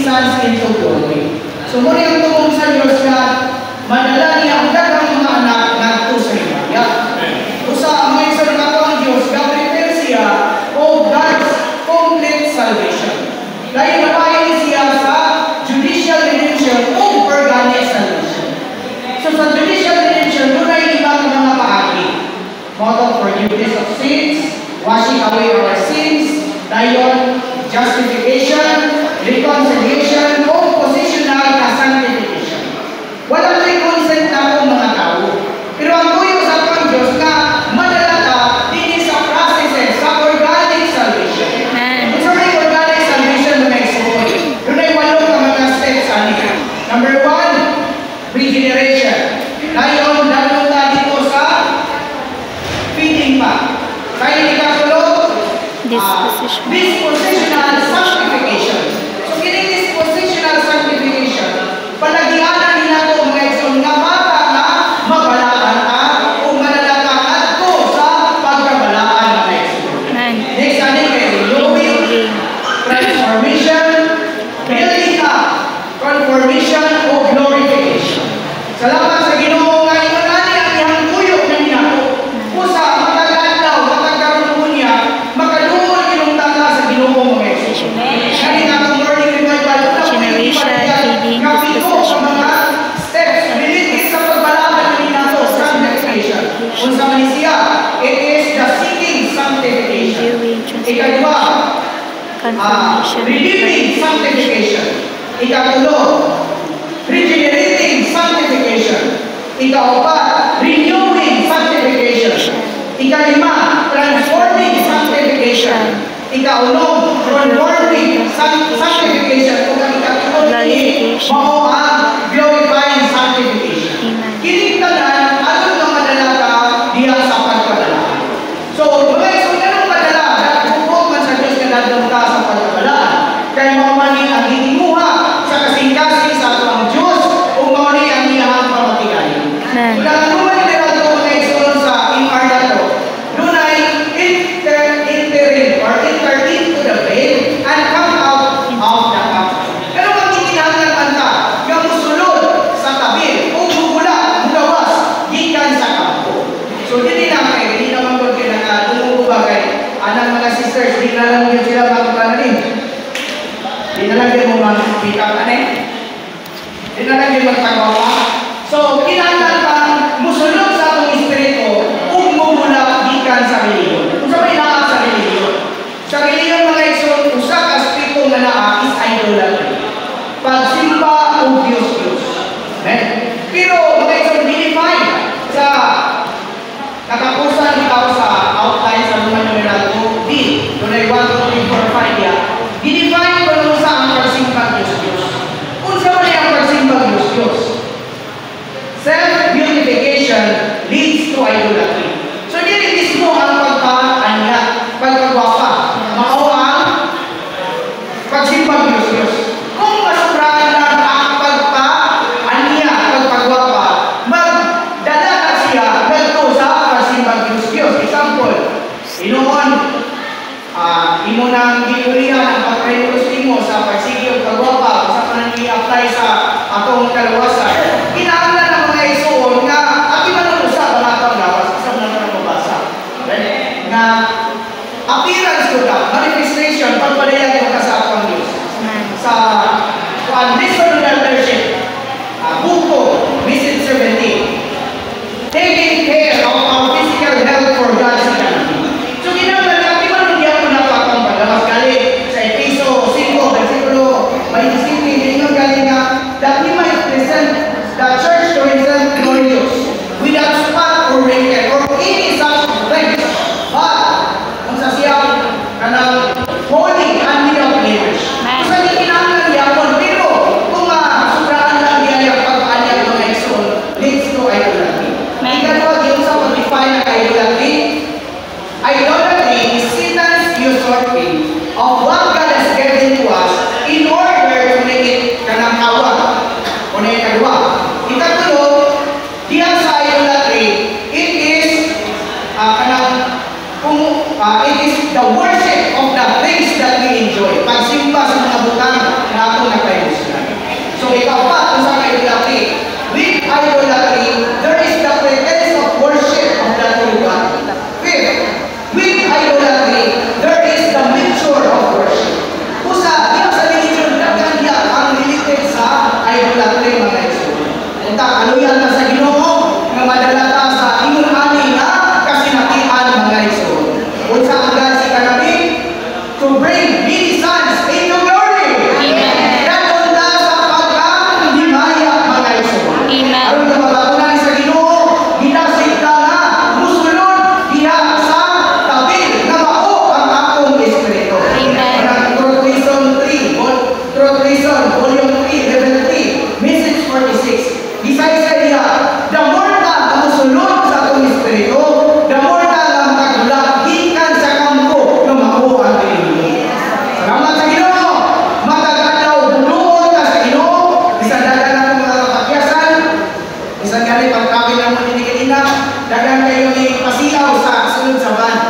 descends into glory. So muna yung tungkol sa Diyos na madala niya ang dagang mga anak nagto sa himaya. Usa may isa na ang Diyos, God-prepare siya o God's complete salvation. Dahil napayin siya sa judicial redemption o organic salvation. So sa judicial redemption, doon ay ibang mga paagi. Model forgiveness of sins, washing away our sins, dayon, justification, reconciliation, o positional na sanctification. Walang may consent na po mga tao. Pero ang tuyo sa pang Diyos na madalata din sa processes sa organic salvation. Kung sa may organic salvation na export, doon ay walong ka mga steps niya. Number 1, regeneration. Dayon, dalong na dito sa feeding pa. Kaya ikatulo, dispositional sanctification. So, kining dispositional sanctification, palagianan nila ito mga igsoon nga bata na mabalaan ka o manalakaan ito sa pagkabalaan mga igsoon. Next, ano yung renewing, transformation, building up, conformation o glorification. Salamat sa Ginoo nga inunani ang iyang tuyok na niya. Usa, matagad daw, matagkaroon mo niya, makaluhol kinungtala sa Ginoo mga igsoon. Kaya nga morning revival, kapito sa mga steps related sa pagbalatan nila ito, sanctification. Kung sa Malaysia, it is the seeking sanctification. Ikadwa, redeeming sanctification. Ikatulo, regenerating sanctification. Ikaapat, renewing sanctification. Ikalima, transforming sanctification. Ikauno, conforming sanctification. Mao ang glorifying sanctification. Kining tanan ano nga madalata diha sa pagkabalaan. So, mga isong ganong madala, nagpupok man sa Diyos na dadong ka sa pagkabalaan. Kaya maumanin ang hinimuha sa kasing-kasing sa atong Diyos o maumanin ang iyahang pamatigayin. Kung naman nila ito mga isong sa imar na ito, doon ay enter into the veil and come out of the cup. Pero magkikinahanglan man ka, yung musulod sa tabi, o mugula, mugawas, gikan sa kampo. So, hindi naman ko kinaka-tumubagay. Anang mga sisters, di na lang yun sila magpananin. Di na lang yun mo mag-pick-up di na lang yun magtagawa. So, kinahanglan ka, musulod sa atong espiritu, o mugula, gikan sa reliyon. Kung sa may lakas sa reliyon. Sa reliyon mga isun, usa ka espiritu nga naa is idolatry. Pagsimba o Diyos-Diyos. Pero mga isang dinifine sa katapusan ikaw sa outline sa Roman numeral 2b, doon ay 1, 2, 3, 4, 5 yan. Dinifine ko nung sa ang pagsimba Diyos-Diyos. Kung sa mali ang pagsimba Diyos-Diyos, self-beautification leads to idolatry. So, hindi mismo ang pagpa-anya, pagpagwapa. Mao ang pagsimba Diyos-Diyos. Kung masurahan lang ang pagpa-anya, pagpagwapa, magdala na siya nagto sa pagsimba Diyos-Diyos. Example, inoon, imo nang giulihan ang pagre-request mo sa pagsige o pagwapa, sa panang i-apply sa atong kalawasan. Kinahanglan ng mga isuon nga at imanong usa balatang lawas, isang lang na mabasa. Nga appearance ko na, manifestation, pagpadayan ko ka sa atong Diyos. Sa unreasonable leadership, buko, visit 17. Taking care of our physical health for God's economy. So, ginagawa natin, manong diyan ko na patong padawas gali sa Episo 5, versikulo 25, hindi nyo galing nga, that we might present the church to himself glorious, without spot or wrinkle, or any such things, but, kung sa siyang kanang holy and without blemish. So, hindi kinahanglan yapon, pero kung daghan kayo ni pasilaw sa sunod sa van.